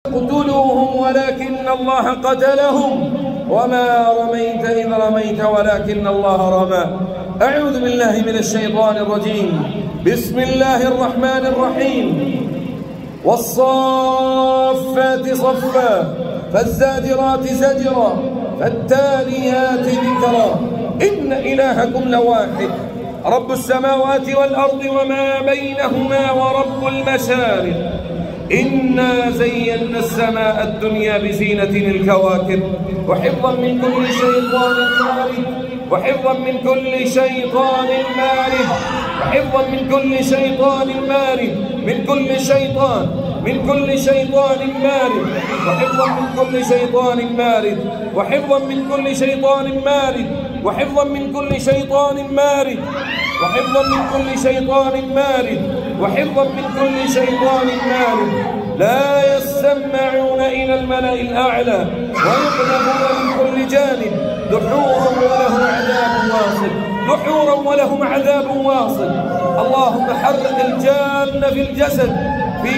اقتلوهم ولكن الله قتلهم وما رميت إذ رميت ولكن الله رمى. أعوذ بالله من الشيطان الرجيم. بسم الله الرحمن الرحيم. والصافات صفا فالزاجرات زجرا فالتاليات ذكرا إن إلهكم لواحد رب السماوات والأرض وما بينهما ورب المشارق إنا زينا السماء الدنيا بزينة الكواكب وحفظا من كل شيطان مارد وحفظا من كل شيطان مارد وحفظا من كل شيطان مارد من كل شيطان مارد وحفظا من كل شيطان مارد وحفظا من كل شيطان مارد وحفظا من كل شيطان مارد وحفظا من كل شيطان مارد وحفظا من كل شيطان مارد. لا يسمعون إلى الملأ الأعلى ويقذفون من كل جانب دحورا ولهم عذاب واصب دحورا ولهم عذاب واصب. اللهم حرق الجان في الجسد في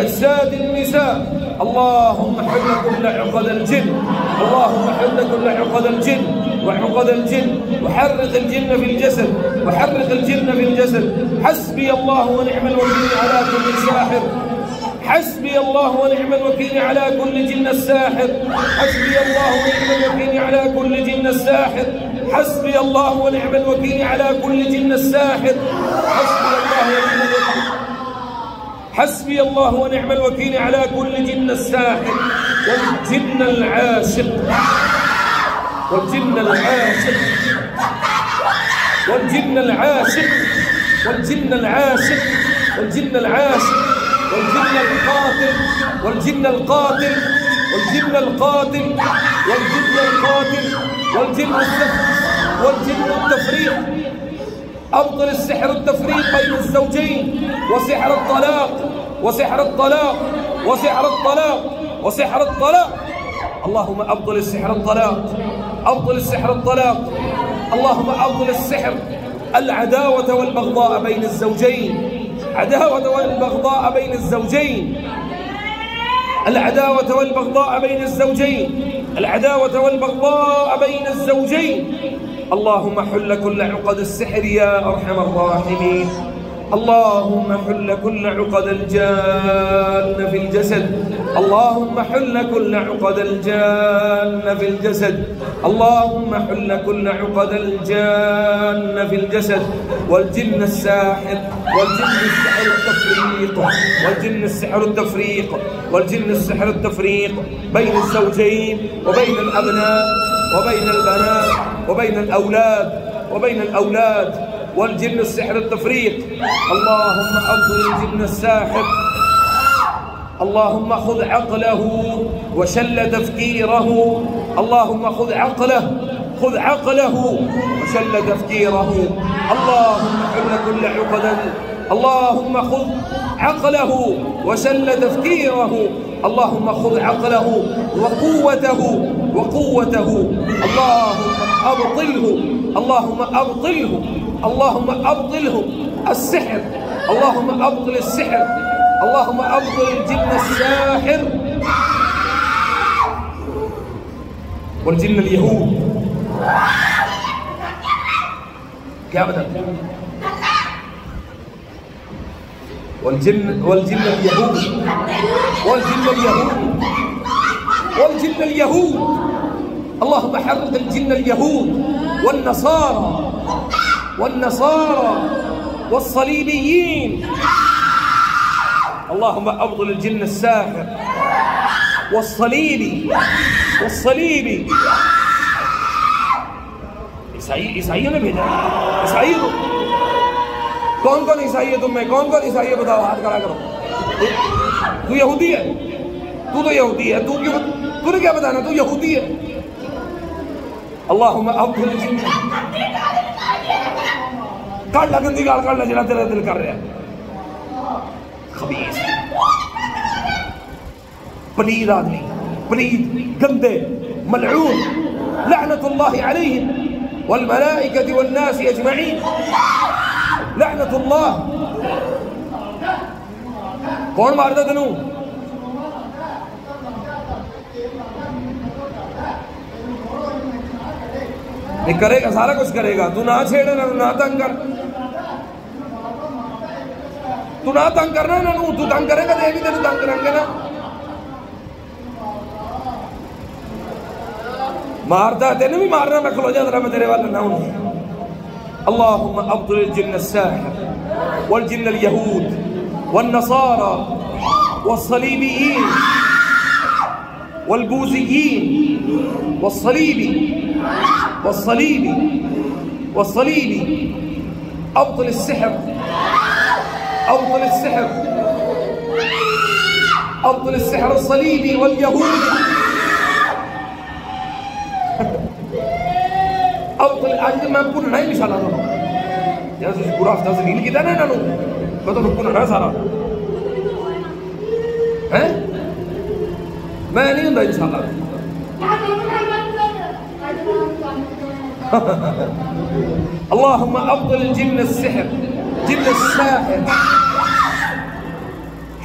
أجساد النساء اللهم حل كل عقد الجن اللهم حل كل عقد الجن وعقد الجن وحرق الجن في الجسد وحرق الجن في الجسد. حسبي الله ونعم الوكيل على كل ساحر حسبي الله ونعم الوكيل على كل جن الساحر حسبي الله ونعم الوكيل على كل جن الساحر حسبي الله ونعم الوكيل على كل جن الساحر حسبي الله ونعم الوكيل على كل جن الساحر والجن العاشق والجن العاشق والجن العاشق والجن العاشق والجن العاشق والجن القاتل والجن القاتل والجن القاتل والجن القاتل والجن التفريق. أبطل السحر التفريق بين الزوجين وسحر الطلاق وسحر الطلاق وسحر الطلاق وسحر الطلاق. اللهم أبطل السحر الطلاق أبطل السحر الطلاق. اللهم أبطل السحر العداوة والبغضاء بين الزوجين عداوة والبغضاء بين الزوجين العداوة والبغضاء بين الزوجين العداوة والبغضاء بين الزوجين. اللهم حل كل عقد السحر يا أرحم الراحمين. اللهم حل كل عقد الجان في الجسد اللهم حل كل عقد الجان في الجسد اللهم حل كل عقد الجان في الجسد والجن الساحر والجن السحر التفريق والجن السحر التفريق والجن السحر التفريق بين الزوجين وبين الأبناء وبين البنات وبين الأولاد والجن السحر التفريق. اللهم أبطل الجن الساحر اللهم خذ عقله وشل تفكيره اللهم خذ عقله وشل تفكيره. اللهم حل كل عقد اللهم خذ عقله وشل تفكيره اللهم خذ عقله وقوته اللهم أبطله السحر اللهم أبطل السحر اللهم أبطل الجن الساحر والجن اليهود. क्या बता والجن اليهود اللهم حرق الجن اليهود والنصارى والصليبيين. اللهم أبطل الجن الساحر والصليبي ईसाइयों ने भेजा ईसाई को कौन ईसाई है तुम में कौन ईसाई है बताओ हाथ खड़ा करो। तू यहूदी है तू तो यहूदी है तूने क्या बताना तू यहूदी है। अल्लाहुम्मा अब्दुल जिन्न काट ला गंदी गाल काट ला जरा तेरा दिल कर रहा है खबीस पलीद आदमी पलीद गंदे मलऊन लअनतुल्लाहि अलैहिम والملائكة والناس أجمعين لعنة الله। कौन मारता तेनू करेगा, सारा कुछ करेगा। तू ना छेड़ ना, ना तंग कर, तू ना तंग करना ना, तू तंग करेगा तो ये भी तेरे तंग करेंगे ना। मारता है तेने भी मारना, मैं खलो जा मैं तेरे वाला ना हूं। अल्लाहुम्मा अब्तिल जिन्न अस्साहिर वल जिन्न अल यहूद वन नसारा वस्सलीबीयीन वल्बूज़ियीन वस्सलीबी वस्सलीबी वस्सलीबी अब्तिल अस्सिहर अब्तिल अस्सिहर अब्तिल अस्सिहर अस्सलीबी वल यहूद अब्तिल। आज मैं भुनना ही इंशाअल्लाह तो यार तुझे पूरा हफ्ता से नील किया ना इन्होंने, मैं तो भुनना सारा है, मैं नहीं होता इंशाअल्लाह। अल्लाहुम्मा अब्तिल जिन्न अस्सिहर जिन्न अस्साहिर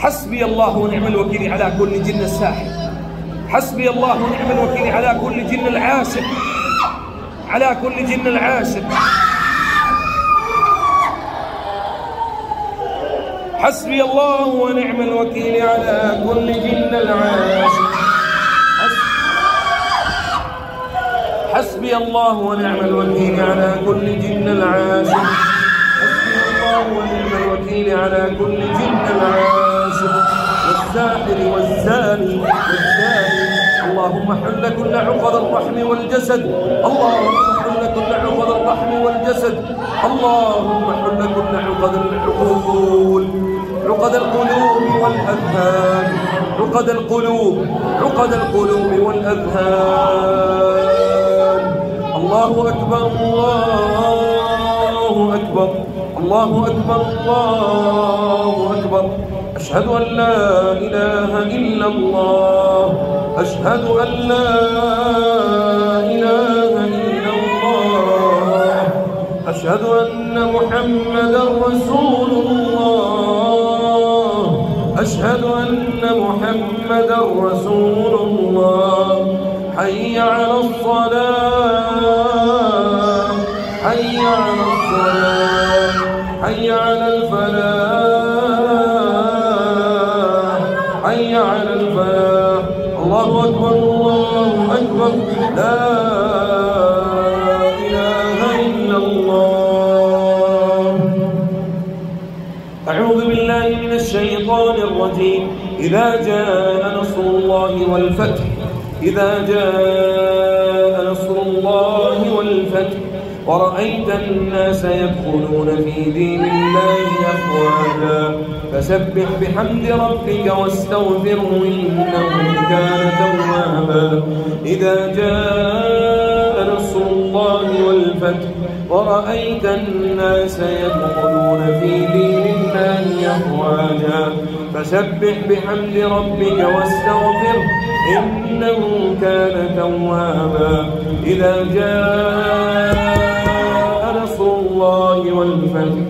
हस्बी अल्लाह व निअमल वकील अला कुल्ली जिन्न अस्साहिर हस्बी अल्लाह व निअमल वकील अला कुल्ली जिन्न अल-आशिक अला कुल्ली जिन्न अल-आशिक हस्बी अल्लाह व निअमल वकील अला कुल्ली जिन्न अल-आशिक हस्बी अल्लाह व निअमल वकील अला कुल्ली जिन्न अल-आशिक हस्बी अल्लाह व निअमल वकील अला कुल्ली जिन्न अल-आशिक والساحر والزاني والزاني اللهم حل كل عقد الرحم والجسد اللهم حل كل عقد الرحم والجسد اللهم حل كل عقد العقول عقد القلوب والأذهان عقد القلوب والأذهان. الله أكبر الله أكبر الله أكبر الله أكبر. أشهد أن لا إله إلا الله أشهد أن لا إله إلا الله أشهد أن محمدا رسول الله أشهد أن محمدا رسول الله. حي على الصلاة حي على الصلاة حي على الفلاح حي على الفلاح. الله أكبر الله أكبر لا إله إلا الله. أعوذ بالله من الشيطان الرجيم. إذا جاء نصر الله والفتح إذا جاء نصر الله والفتح ورأيت الناس يدخلون في دين الله أفواجا فسبح بحمد ربك واستغفره إنه كان توابا. إذا جاء نصر الله والفتح ورأيت الناس يدخلون في دين الله أفواجا فسبح بحمد ربك واستغفره إنه كان توابا. إذا جاء نصر الله والفتح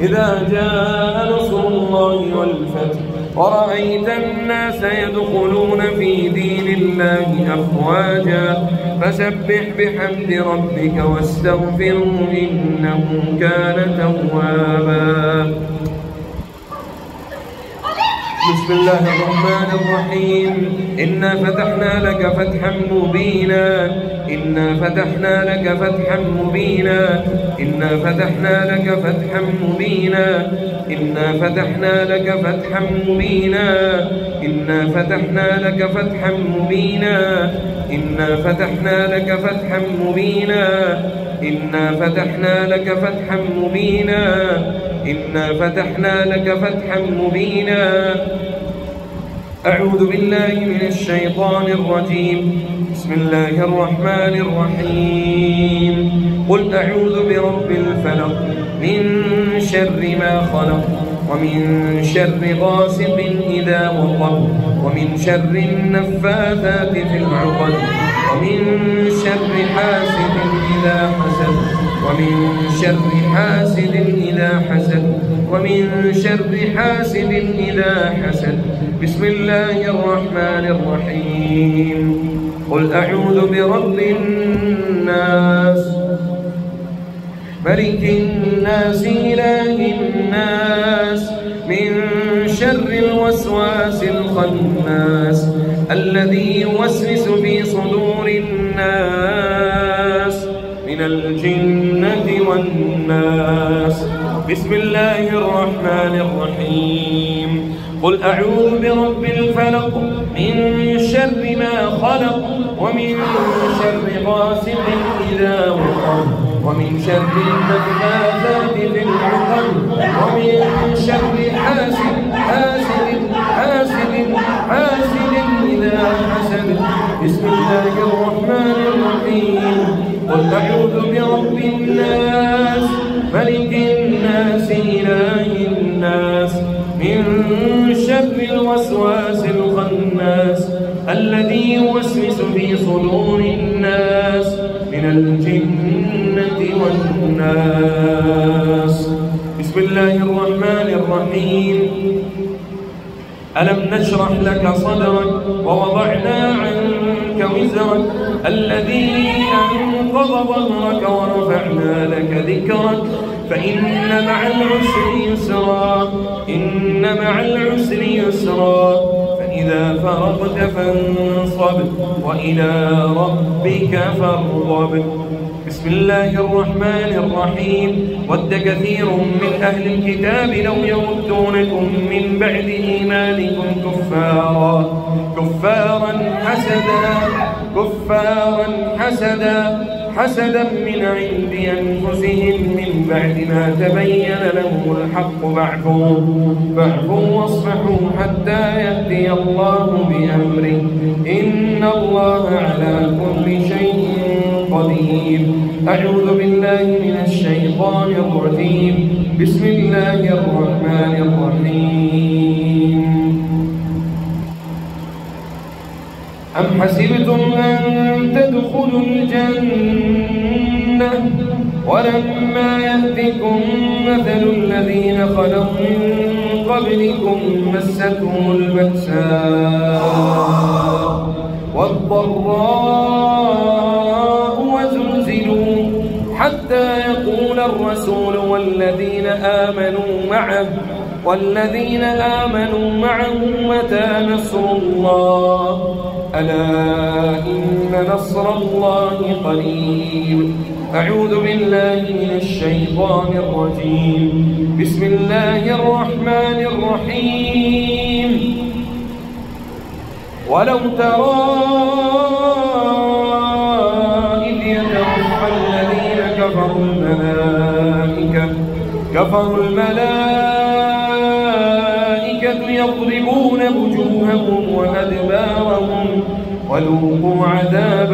إذا جاء نصر الله والفتح ورأيت الناس يدخلون في دين الله أفواجا فسبح بحمد ربك واستغفره إنه كان توابا. بسم الله الرحمن الرحيم. إنا فتحنا لك فتحا مبينا إنا فتحنا لك فتحا مبينا إنا فتحنا لك فتحا مبينا إنا فتحنا لك فتحا مبينا إنا فتحنا لك فتحا مبينا إنا فتحنا لك فتحا مبينا إنا فتحنا لك فتحا مبينا إنا فتحنا لك فتحا مبينا. أعوذ بالله من الشيطان الرجيم. بسم الله الرحمن الرحيم. قل أعوذ برب الفلق من شر ما خلق ومن شر غاسق إذا وقب ومن شر النفاثات في العقد ومن شر حاسد إذا حسد ومن شر حاسد إذا حسد ومن شر حاسد إذا حسد. بسم الله الرحمن الرحيم. قل أعوذ برب الناس ملك الناس إله الناس من شر الوسواس الخناس الذي يوسوس في صدور الناس من الجنة والناس. بسم الله الرحمن الرحيم. قل أعوذ برب الفلق من شر ما خلق ومن شر غاسق إذا وقب ومن شر النفاثات في العقد ومن شر حاسد إذا حسد. بسم الله الرحمن الرحيم. قل أعوذ برب الناس ملك الناس إله الناس من شر الوسواس الخناس الذي يوسوس في صدور الناس من الجنة والناس. بسم الله الرحمن الرحيم. ألم نشرح لك صدرك ووضعنا عنك وزرك الذي أنقض ظهرك ورفعنا لك ذكرك فإن مع العسر يسرا إن مع العسر يسرا فإذا فرغت فانصب وإلى ربك فارغب. بسم الله الرحمن الرحيم. ود كثير من أهل الكتاب لو يردونكم من بعد إيمانكم كفارا حسدا من عند أنفسهم من بعد ما تبين لهم الحق فاعفوا واصفحوا حتى يأتي الله بأمره إن الله على كل شيء قدير. أعوذ بالله من الشيطان الرجيم. بسم الله الرحمن الرحيم. أم حسبتم أن تدخلوا الجنة ولما يأتكم مثل الذين خلوا من قبلكم مستهم البأساء والضراء وزلزلوا حتى يقول الرسول والذين آمنوا معه متى نصر الله ألا إن نصر الله قريب. أعوذ بالله من الشيطان الرجيم. بسم الله الرحمن الرحيم. ولو ترى إذ يتوفى الذين كفروا الملائكة يضربون وجوههم وأدبارهم وذوقوا عذاب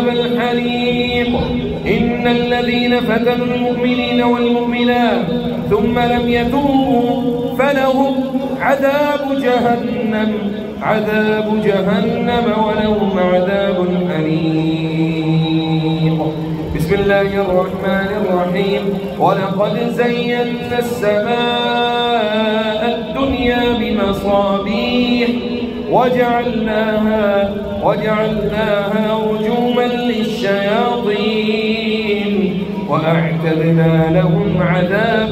الحريق. إن الذين فتنوا المؤمنين والمؤمنات ثم لم يتوبوا فلهم عذاب جهنم ولهم عذاب أليم. بسم الله الرحمن الرحيم. ولقد زينا السماء الدنيا بمصابيح وجعلناها رجوما للشياطين وأعتدنا لهم عذاب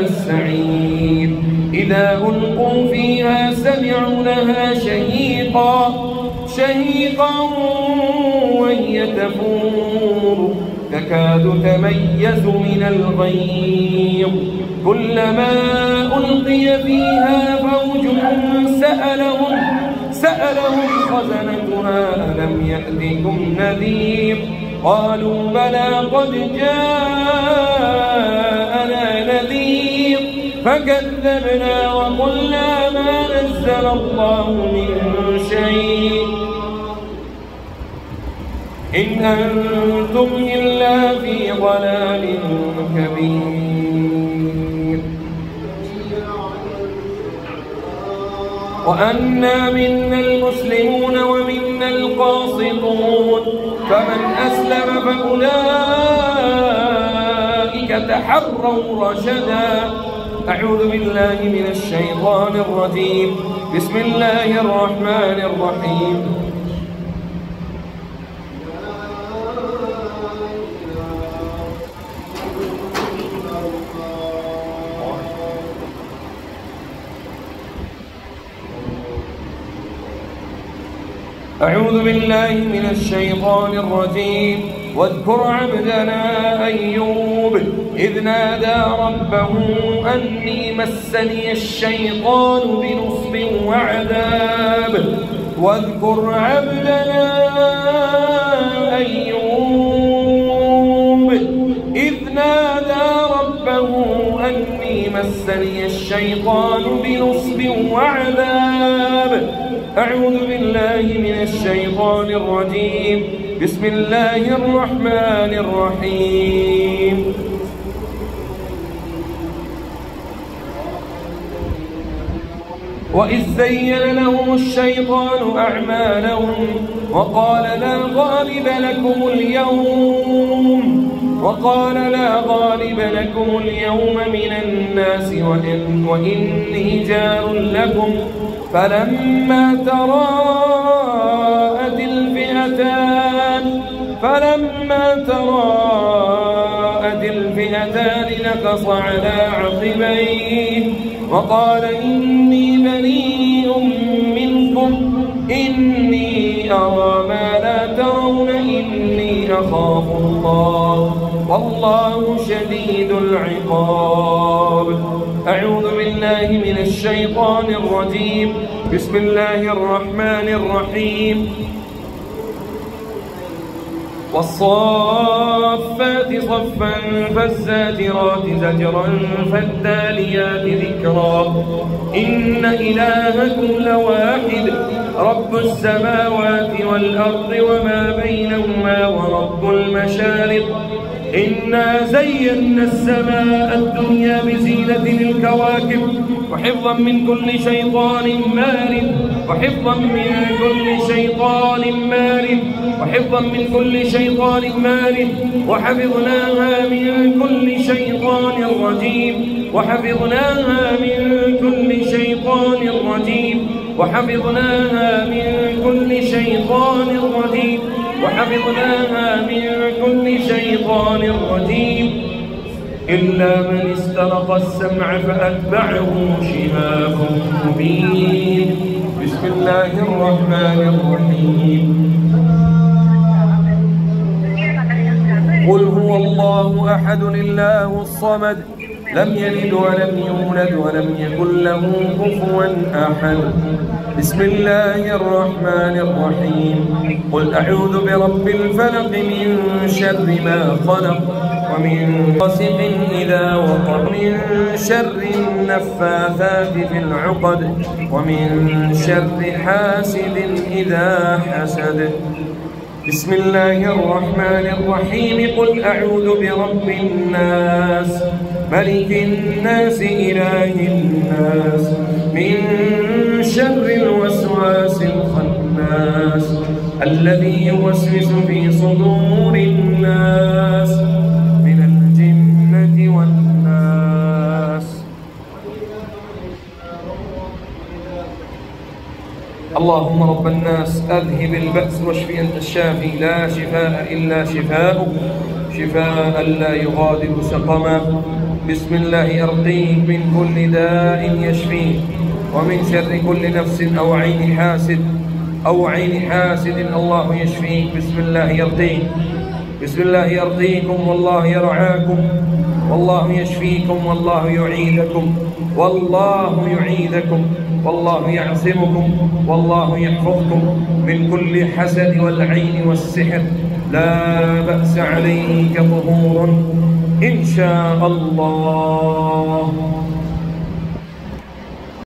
السعير. إذا ألقوا فيها سمعوا لها شهيقا وهي تفور تكاد تميز من الغيظ كلما ألقي فيها فوج سألهم خزنتها ألم يأتكم نذير قالوا بلى قد جاءنا نذير فكذبنا وقلنا ما نزل الله من شيء إن أنتم إلا في ضلال كبير. وأنا منا المسلمون ومنا القاسطون فمن أسلم فأولئك تحروا رشدا. أعوذ بالله من الشيطان الرجيم. بسم الله الرحمن الرحيم. أعوذ بالله من الشيطان الرجيم. واذكر عبدنا أيوب إذ نادى ربه أني مسني الشيطان بنصب وعذاب. واذكر عبدنا أيوب إذ نادى ربه أني مسني الشيطان بنصب وعذاب. أعوذ بالله من الشيطان الرجيم. بسم الله الرحمن الرحيم. وإذ زين لهم الشيطان أعمالهم وقال لا غالب لكم اليوم من الناس وإني جار لكم فلما تراءت الفئتان نكص على عقبيه وقال إني بريء منكم إني أرى ما لا ترون إني أخاف الله والله شديد العقاب. أعوذ بالله من الشيطان الرجيم. بسم الله الرحمن الرحيم. والصافات صفا فالزاجرات زجرا فالتاليات ذكرا. إن إلهكم لواحد رب السماوات والأرض وما بينهما ورب المشارق. إنا زينا السماء الدنيا بزينة الكواكب وحفظا من كل شيطان مارد وحفظناها من كل شيطان رجيم وحفظناها من كل شيطان رجيم إلا من استرق السمع فأتبعه شهاب مبين. بسم الله الرحمن الرحيم. قل هو الله أحد الله الصمد لم يلد ولم يولد ولم يكن له كفوا أحد. بسم الله الرحمن الرحيم. قل أعوذ برب الفلق من شر ما خلق ومن غاسق إذا وقب من شر النفاثات في العقد ومن شر حاسد إذا حسد. بسم الله الرحمن الرحيم. قل أعوذ برب الناس ملك الناس إله الناس من شر الوسواس الخناس الذي يوسوس في صدور الناس من الجنة والناس. اللهم رب الناس أذهب البأس واشف أنت الشافي لا شفاء إلا شفاؤك شفاء لا يغادر سقما. بسم الله أرقيك من كل داء يشفيك ومن شر كل نفس أو عين حاسد الله يشفيك. بسم الله يرقيك. بسم الله يرقيكم والله يرعاكم والله يشفيكم والله يعيدكم والله يعصمكم والله يحفظكم من كل حسد والعين والسحر. لا بأس عليك طهور إن شاء الله.